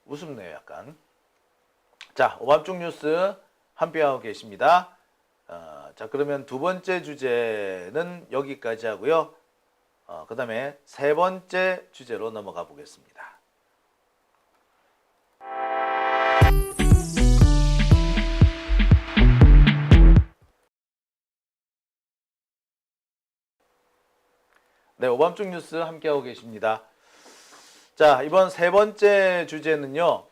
우습네요, 약간. 자, 오밤중 뉴스 함께하고 계십니다. 자, 그러면 두 번째 주제는 여기까지 하고요. 그 다음에 세 번째 주제로 넘어가 보겠습니다. 네, 오밤중 뉴스 함께하고 계십니다. 자, 이번 세 번째 주제는요,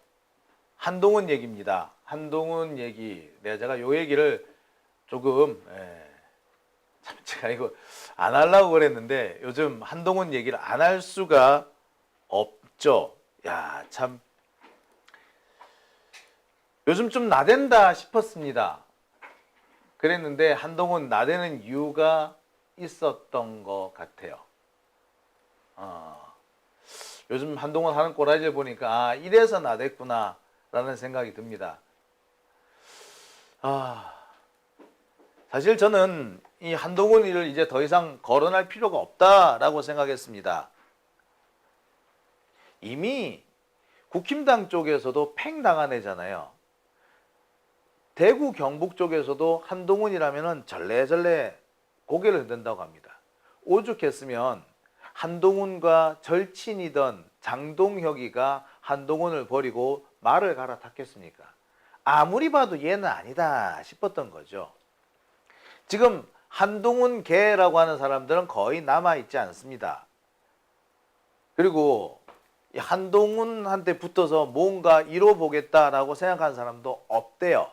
한동훈 얘기입니다. 한동훈 얘기. 제가 요 얘기를 조금, 참 제가 이거 안 하려고 그랬는데, 요즘 한동훈 얘기를 안 할 수가 없죠. 야, 참. 요즘 좀 나댄다 싶었습니다. 그랬는데, 한동훈 나대는 이유가 있었던 것 같아요. 요즘 한동훈 하는 꼬라지를 보니까 이래서 나댔구나 라는 생각이 듭니다. 사실 저는 이 한동훈을 이제 더 이상 거론할 필요가 없다라고 생각했습니다. 이미 국힘당 쪽에서도 팽당한 애잖아요. 대구 경북 쪽에서도 한동훈이라면 절레절레 고개를 흔든다고 합니다. 오죽했으면 한동훈과 절친이던 장동혁이가 한동훈을 버리고 말을 갈아탔겠습니까? 아무리 봐도 얘는 아니다 싶었던 거죠. 지금 한동훈 계라고 하는 사람들은 거의 남아있지 않습니다. 그리고 한동훈한테 붙어서 뭔가 이뤄보겠다라고 생각하는 사람도 없대요.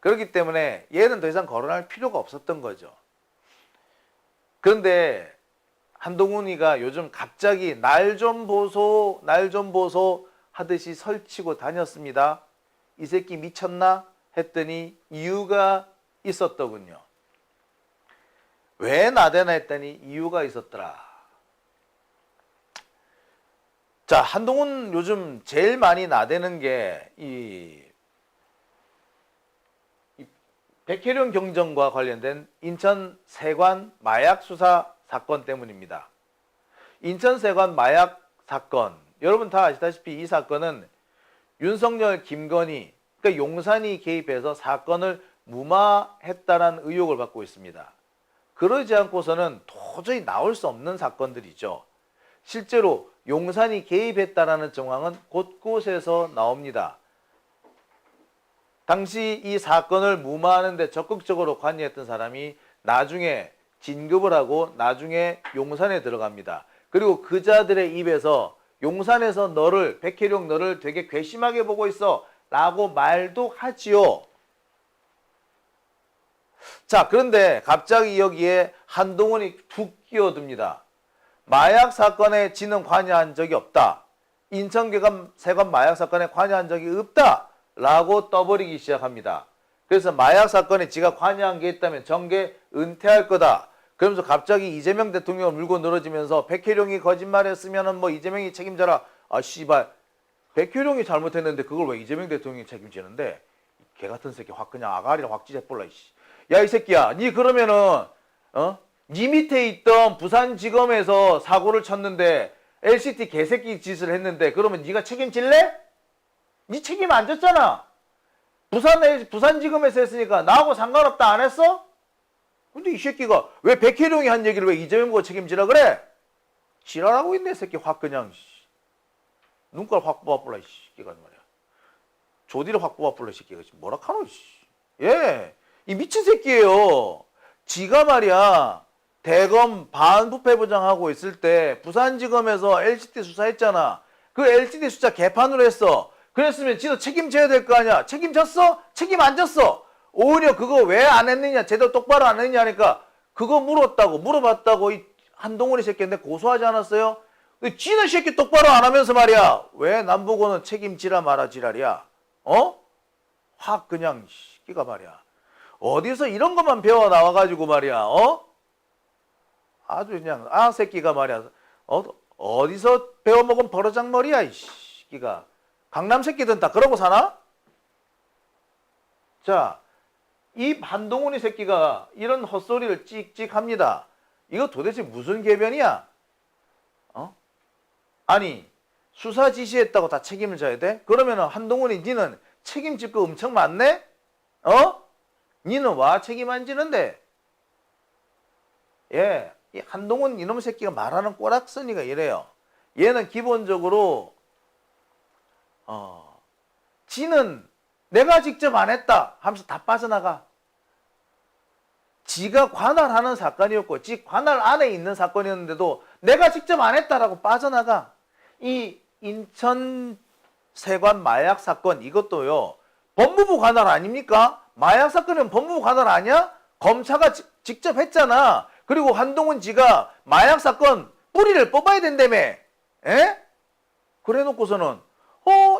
그렇기 때문에 얘는 더 이상 거론할 필요가 없었던 거죠. 그런데 한동훈이가 요즘 갑자기 날 좀 보소 하듯이 설치고 다녔습니다. 이 새끼 미쳤나? 했더니 이유가 있었더군요. 왜 나대나 했더니 이유가 있었더라. 자, 한동훈 요즘 제일 많이 나대는 게 이 백혜련 경정과 관련된 인천 세관 마약 수사 사건 때문입니다. 인천 세관 마약 사건, 여러분 다 아시다시피 이 사건은 윤석열, 김건희, 그러니까 용산이 개입해서 사건을 무마했다라는 의혹을 받고 있습니다. 그러지 않고서는 도저히 나올 수 없는 사건들이죠. 실제로 용산이 개입했다라는 정황은 곳곳에서 나옵니다. 당시 이 사건을 무마하는 데 적극적으로 관여했던 사람이 나중에 진급을 하고 나중에 용산에 들어갑니다. 그리고 그자들의 입에서 용산에서 백혜룡 너를 되게 괘씸하게 보고 있어 라고 말도 하지요. 자, 그런데 갑자기 여기에 한동훈이 툭 끼어듭니다. 마약 사건에 지는 관여한 적이 없다. 인천계감 세관 마약 사건에 관여한 적이 없다 라고 떠버리기 시작합니다. 그래서 마약 사건에 지가 관여한 게 있다면 정계 은퇴할 거다. 그러면서 갑자기 이재명 대통령을 물고 늘어지면서 백혜룡이 거짓말했으면 뭐 이재명이 책임져라. 아 씨발, 백혜룡이 잘못했는데 그걸 왜 이재명 대통령이 책임지는데? 개 같은 새끼 확 그냥 아가리를 확 찢어볼라. 야 이 새끼야, 니 그러면은 니 밑에 있던 부산지검에서 사고를 쳤는데 LCT 개새끼 짓을 했는데 그러면 니가 책임질래? 니 책임 안 졌잖아. 부산지검에서 했으니까 나하고 상관없다 안 했어? 근데 이 새끼가 왜 백혜룡이 한 얘기를 왜 이재명 보고 책임지라 그래? 지랄하고 있네 새끼 확 그냥. 눈깔 확 뽑아볼라 이 새끼가 말이야. 조디를 확 뽑아볼라 이 새끼가 뭐라 카노. 예, 이 미친 새끼예요. 지가 말이야 대검 반부패부장하고 있을 때 부산지검에서 LCT 수사했잖아. 그 LCT 수사 개판으로 했어. 그랬으면 지도 책임져야 될 거 아니야. 책임졌어? 책임 안 졌어. 오히려 그거 왜 안 했느냐, 제대로 똑바로 안 했느냐 하니까 그거 물어봤다고 이 한동훈이 새끼인데 고소하지 않았어요? 지는 새끼 똑바로 안 하면서 말이야. 왜 남보고는 책임지라 마라 지랄이야. 확 그냥 새끼가 말이야. 어디서 이런 것만 배워 나와가지고 말이야. 아주 그냥 새끼가 말이야. 어디서 배워먹은 버러장머리야 이 새끼가. 강남 새끼들은 다 그러고 사나? 자, 이 한동훈이 새끼가 이런 헛소리를 찍찍 합니다. 이거 도대체 무슨 궤변이야? 아니, 수사 지시했다고 다 책임을 져야 돼? 그러면은 한동훈이 니는 책임질 거 엄청 많네? 니는 와 책임 안 지는데? 예, 이 한동훈 이놈 새끼가 말하는 꼬락서니가 이래요. 얘는 기본적으로 지는 내가 직접 안 했다 하면서 다 빠져나가. 지가 관할하는 사건이었고 지 관할 안에 있는 사건이었는데도 내가 직접 안 했다라고 빠져나가. 이 인천 세관 마약 사건 이것도요. 법무부 관할 아닙니까? 마약 사건은 법무부 관할 아니야? 검사가 직접 했잖아. 그리고 한동훈 지가 마약 사건 뿌리를 뽑아야 된다며. 에? 그래 놓고서는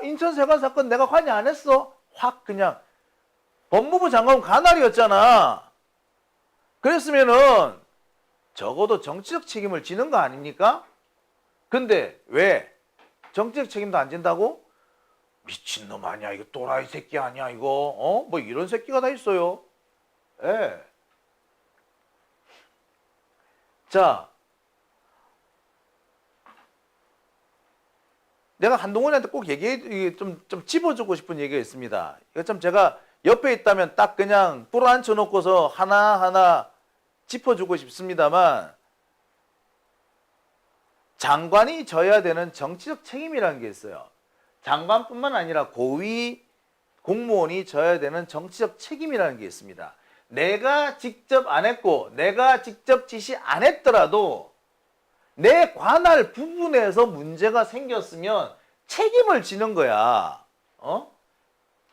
인천 세관 사건 내가 관여 안 했어. 확 그냥 법무부 장관 관할이었잖아. 그랬으면은 적어도 정치적 책임을 지는 거 아닙니까? 근데 왜 정치적 책임도 안 진다고? 미친놈 아니야 이거 또라이 새끼 아니야 이거 뭐 이런 새끼가 다 있어요. 예. 자, 내가 한동훈한테 꼭 좀 짚어주고 싶은 얘기가 있습니다. 이거 좀 제가 옆에 있다면 딱 그냥 불안쳐 놓고서 하나하나 짚어주고 싶습니다만, 장관이 져야 되는 정치적 책임이라는 게 있어요. 장관뿐만 아니라 고위 공무원이 져야 되는 정치적 책임이라는 게 있습니다. 내가 직접 안 했고 내가 직접 지시 안 했더라도 내 관할 부분에서 문제가 생겼으면 책임을 지는 거야.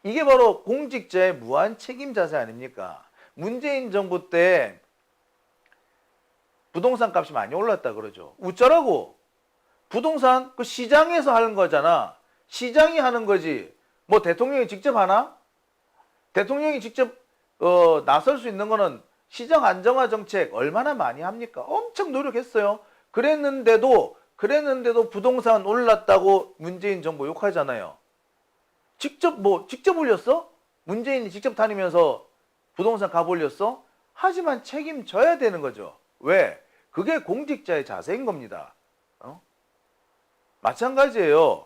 이게 바로 공직자의 무한 책임 자세 아닙니까? 문재인 정부 때 부동산 값이 많이 올랐다 그러죠. 어쩌라고? 부동산 그 시장에서 하는 거잖아. 시장이 하는 거지. 뭐 대통령이 직접 하나? 대통령이 직접 나설 수 있는 거는 시장 안정화 정책 얼마나 많이 합니까? 엄청 노력했어요. 그랬는데도 부동산 올랐다고 문재인 정부 욕하잖아요. 직접 올렸어? 문재인이 직접 다니면서 부동산 값 올렸어? 하지만 책임져야 되는 거죠. 왜? 그게 공직자의 자세인 겁니다. 마찬가지예요.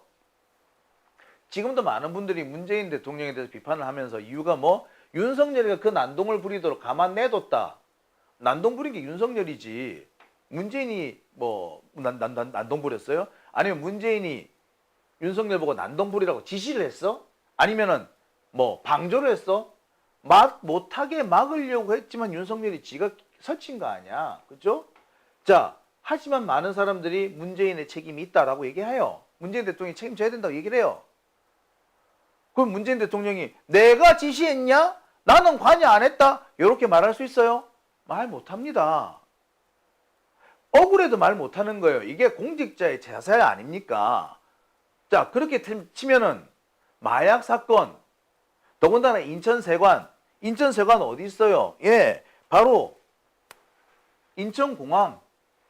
지금도 많은 분들이 문재인 대통령에 대해서 비판을 하면서 이유가 뭐? 윤석열이가 그 난동을 부리도록 가만 내뒀다. 난동 부린 게 윤석열이지. 문재인이 뭐 난동 부렸어요? 아니면 문재인이 윤석열 보고 난동 부리라고 지시를 했어? 아니면은 뭐 방조를 했어? 못하게 막으려고 했지만 윤석열이 지가 설친 거 아니야. 그죠? 자, 하지만 많은 사람들이 문재인의 책임이 있다라고 얘기해요. 문재인 대통령이 책임져야 된다고 얘기를 해요. 그럼 문재인 대통령이 내가 지시했냐? 나는 관여 안 했다? 이렇게 말할 수 있어요? 말 못합니다. 억울해도 말 못하는 거예요. 이게 공직자의 자세 아닙니까? 자, 그렇게 치면은 마약 사건, 더군다나 인천세관 어디 있어요? 예, 바로 인천공항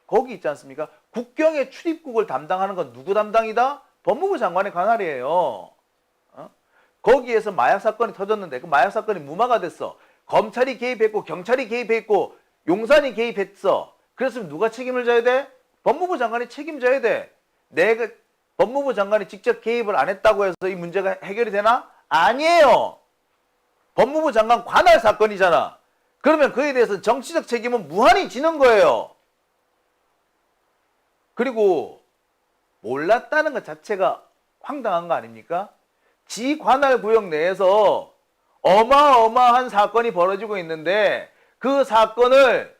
거기 있지 않습니까? 국경의 출입국을 담당하는 건 누구 담당이다? 법무부 장관의 관할이에요. 거기에서 마약 사건이 터졌는데 그 마약 사건이 무마가 됐어. 검찰이 개입했고 경찰이 개입했고 용산이 개입했어. 그랬으면 누가 책임을 져야 돼? 법무부 장관이 책임져야 돼. 내가 법무부 장관이 직접 개입을 안 했다고 해서 이 문제가 해결이 되나? 아니에요. 법무부 장관 관할 사건이잖아. 그러면 그에 대해서 정치적 책임은 무한히 지는 거예요. 그리고 몰랐다는 것 자체가 황당한 거 아닙니까? 지 관할 구역 내에서 어마어마한 사건이 벌어지고 있는데 그 사건을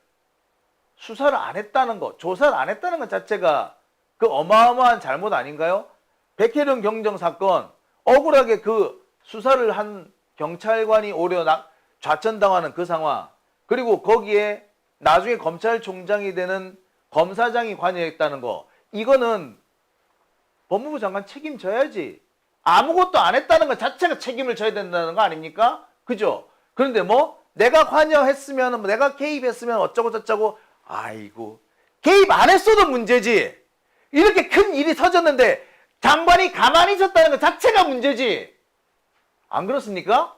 수사를 안 했다는 것, 조사를 안 했다는 것 자체가 그 어마어마한 잘못 아닌가요? 백혜령 경정 사건 억울하게 그 수사를 한 경찰관이 오히려 좌천당하는 그 상황, 그리고 거기에 나중에 검찰총장이 되는 검사장이 관여했다는 거, 이거는 법무부 장관 책임져야지. 아무것도 안 했다는 것 자체가 책임을 져야 된다는 거 아닙니까? 그죠? 그런데 뭐 내가 관여했으면 내가 개입했으면 어쩌고 저쩌고, 아이고 개입 안 했어도 문제지. 이렇게 큰 일이 터졌는데 장관이 가만히 있었다는 것 자체가 문제지. 안 그렇습니까?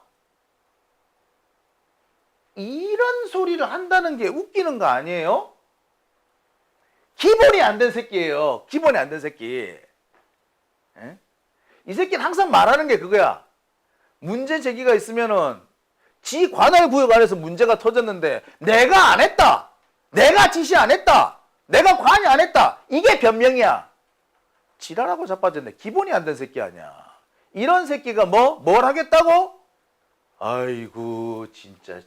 이런 소리를 한다는 게 웃기는 거 아니에요? 기본이 안 된 새끼예요. 기본이 안 된 새끼. 예? 이 새끼는 항상 말하는 게 그거야. 문제 제기가 있으면은 지 관할 구역 안에서 문제가 터졌는데 내가 안 했다. 내가 지시 안 했다. 내가 관여 안 했다. 이게 변명이야. 지랄하고 자빠졌네. 기본이 안 된 새끼 아니야. 이런 새끼가 뭘 하겠다고? 아이고 진짜.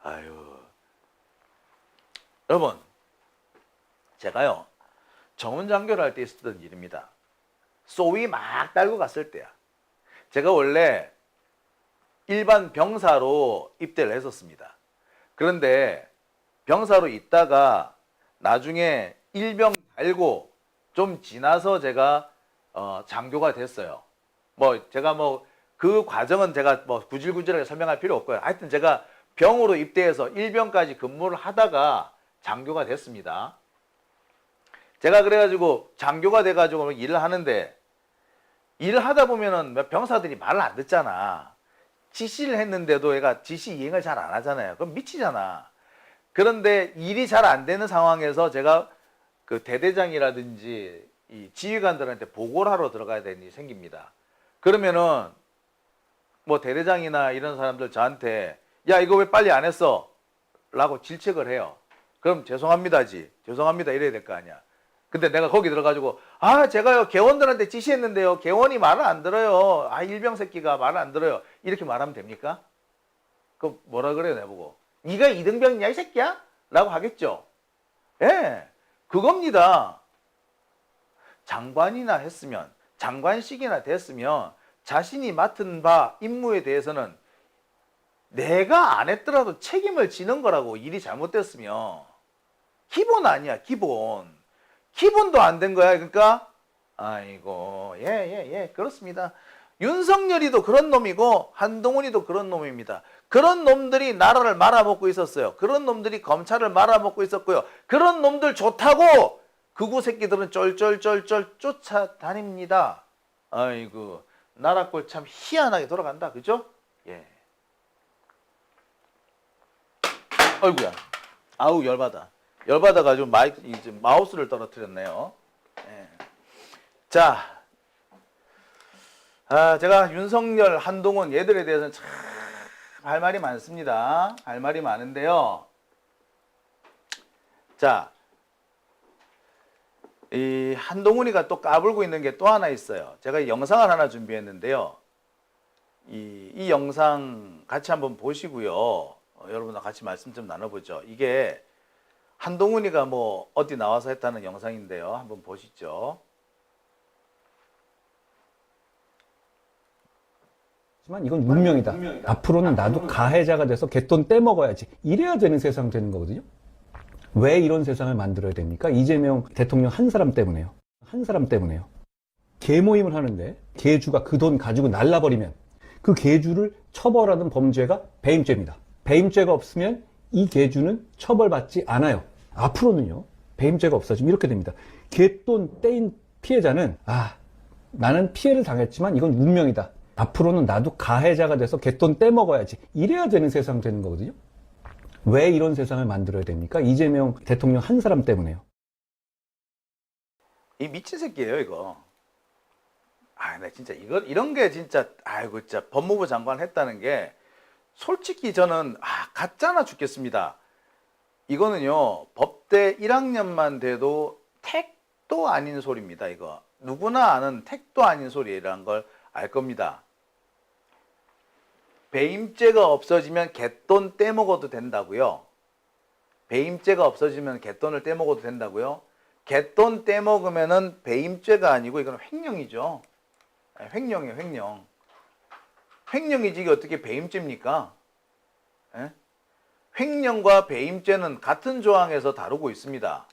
아유. 여러분, 제가요 정원장교를 할 때 있었던 일입니다. 쏘위 막 달고 갔을 때야. 제가 원래 일반 병사로 입대를 했었습니다. 그런데 병사로 있다가 나중에 일병 달고 좀 지나서 제가 장교가 됐어요. 제가 그 과정은 제가 구질구질하게 설명할 필요 없고요. 하여튼 제가 병으로 입대해서 일병까지 근무를 하다가 장교가 됐습니다. 제가 그래가지고 장교가 돼가지고 일을 하는데, 일을 하다 보면은 병사들이 말을 안 듣잖아. 지시를 했는데도 얘가 지시 이행을 잘 안 하잖아요. 그럼 미치잖아. 그런데 일이 잘 안 되는 상황에서 제가 그 대대장이라든지 이 지휘관들한테 보고를 하러 들어가야 되는 일이 생깁니다. 그러면은 대대장이나 이런 사람들 저한테 야 이거 왜 빨리 안 했어? 라고 질책을 해요. 그럼 죄송합니다지. 죄송합니다 이래야 될 거 아니야. 근데 내가 거기 들어가지고 제가요 개원들한테 지시했는데요 개원이 말을 안 들어요. 일병 새끼가 말을 안 들어요. 이렇게 말하면 됩니까? 그럼 뭐라 그래요 내보고? 네가 이등병이냐 이 새끼야? 라고 하겠죠. 예, 그겁니다. 장관이나 했으면, 장관식이나 됐으면 자신이 맡은 바 임무에 대해서는 내가 안 했더라도 책임을 지는 거라고. 일이 잘못됐으면. 기본 아니야 기본. 기본도 안 된 거야. 그러니까 아이고 예 그렇습니다. 윤석열이도 그런 놈이고 한동훈이도 그런 놈입니다. 그런 놈들이 나라를 말아먹고 있었어요. 그런 놈들이 검찰을 말아먹고 있었고요. 그런 놈들 좋다고 극우 새끼들은 쫄쫄쫄쫄 쫓아다닙니다. 아이고 나라 꼴 참 희한하게 돌아간다. 그죠? 예. 아이고야. 아우 열받아. 열받아가지고 마우스를 떨어뜨렸네요. 예. 자, 제가 윤석열, 한동훈 얘들에 대해서는 참 할 말이 많습니다. 할 말이 많은데요. 자, 이 한동훈이가 또 까불고 있는 게 또 하나 있어요. 제가 영상을 하나 준비했는데요. 이 영상 같이 한번 보시고요. 여러분과 같이 말씀 좀 나눠보죠. 이게 한동훈이가 어디 나와서 했다는 영상인데요. 한번 보시죠. 하지만 이건 문명이다. 앞으로는 나도 가해자가 돼서 갯돈 떼먹어야지. 이래야 되는 세상 되는 거거든요. 왜 이런 세상을 만들어야 됩니까? 이재명 대통령 한 사람 때문에요. 한 사람 때문에요. 개 모임을 하는데 개주가 그 돈 가지고 날라버리면 그 개주를 처벌하는 범죄가 배임죄입니다. 배임죄가 없으면 이 개주는 처벌받지 않아요. 앞으로는요. 배임죄가 없어지면 이렇게 됩니다. 개돈 떼인 피해자는 나는 피해를 당했지만 이건 운명이다. 앞으로는 나도 가해자가 돼서 갯돈 떼먹어야지. 이래야 되는 세상 되는 거거든요. 왜 이런 세상을 만들어야 됩니까? 이재명 대통령 한 사람 때문에요. 이 미친 새끼예요 이거. 나 진짜 이런 게 진짜 진짜 법무부 장관 했다는 게 솔직히 저는 가짜나 죽겠습니다. 이거는요 법대 1학년만 돼도 택도 아닌 소리입니다. 이거 누구나 아는 택도 아닌 소리라는 걸 알 겁니다. 배임죄가 없어지면 갯돈 떼먹어도 된다고요. 배임죄가 없어지면 갯돈을 떼먹어도 된다고요. 갯돈 떼먹으면은 배임죄가 아니고 이건 횡령이죠. 횡령이에요, 횡령. 횡령이지 이게 어떻게 배임죄입니까? 예? 횡령과 배임죄는 같은 조항에서 다루고 있습니다.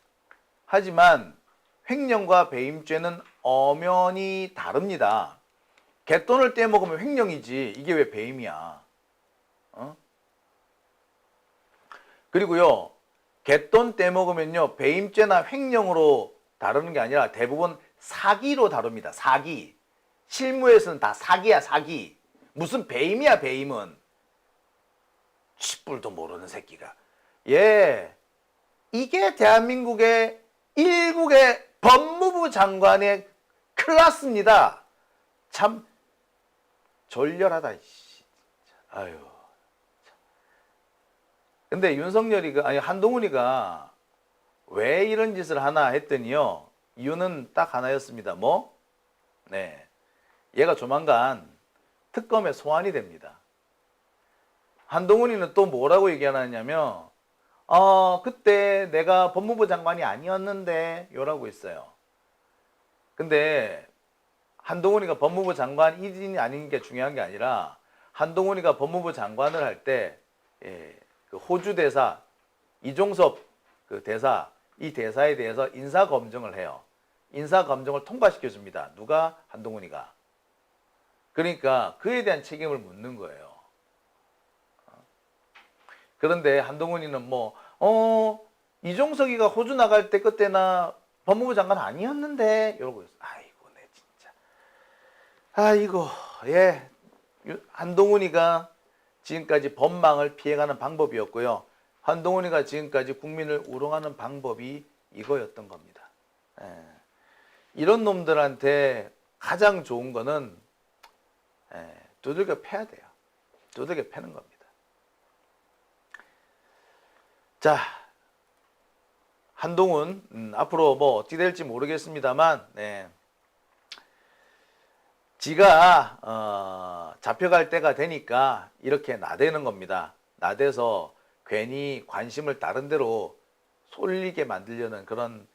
하지만 횡령과 배임죄는 엄연히 다릅니다. 갯돈을 떼먹으면 횡령이지 이게 왜 배임이야? 그리고요 갯돈 떼먹으면요 배임죄나 횡령으로 다루는 게 아니라 대부분 사기로 다룹니다. 사기. 실무에서는 다 사기야 사기. 무슨 배임이야 배임은. 쥐뿔도 모르는 새끼가. 예, 이게 대한민국의 일국의 법무부 장관의 큰일 났습니다. 참 졸렬하다. 씨. 아유. 근데 윤석열이가 아니 한동훈이가 왜 이런 짓을 하나 했더니요. 이유는 딱 하나였습니다. 뭐? 네. 얘가 조만간 특검에 소환이 됩니다. 한동훈이는 또 뭐라고 얘기하냐면 그때 내가 법무부 장관이 아니었는데 요라고 했어요. 근데 한동훈이가 법무부 장관이니 아닌 게 중요한 게 아니라 한동훈이가 법무부 장관을 할 때 그 호주 대사 이종섭 그 대사 이 대사에 대해서 인사 검증을 해요. 인사 검증을 통과시켜 줍니다. 누가? 한동훈이가. 그러니까 그에 대한 책임을 묻는 거예요. 그런데 한동훈이는 이종석이가 호주 나갈 때 그때나 법무부 장관 아니었는데 이러고 있어. 아이고 내 진짜. 아이고 예. 한동훈이가 지금까지 법망을 피해가는 방법이었고요. 한동훈이가 지금까지 국민을 우롱하는 방법이 이거였던 겁니다. 예. 이런 놈들한테 가장 좋은 거는 두들겨 패야 돼요. 두들겨 패는 겁니다. 자, 한동훈 앞으로 뭐 어떻게 될지 모르겠습니다만 지가 잡혀갈 때가 되니까 이렇게 나대는 겁니다. 나대서 괜히 관심을 다른 데로 쏠리게 만들려는 그런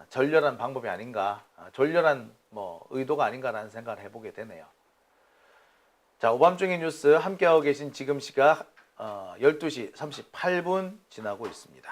절렬한 방법이 아닌가, 졸렬한 의도가 아닌가라는 생각을 해보게 되네요. 자, 오밤중의 뉴스 함께하고 계신 지금 시각 12시 38분 지나고 있습니다.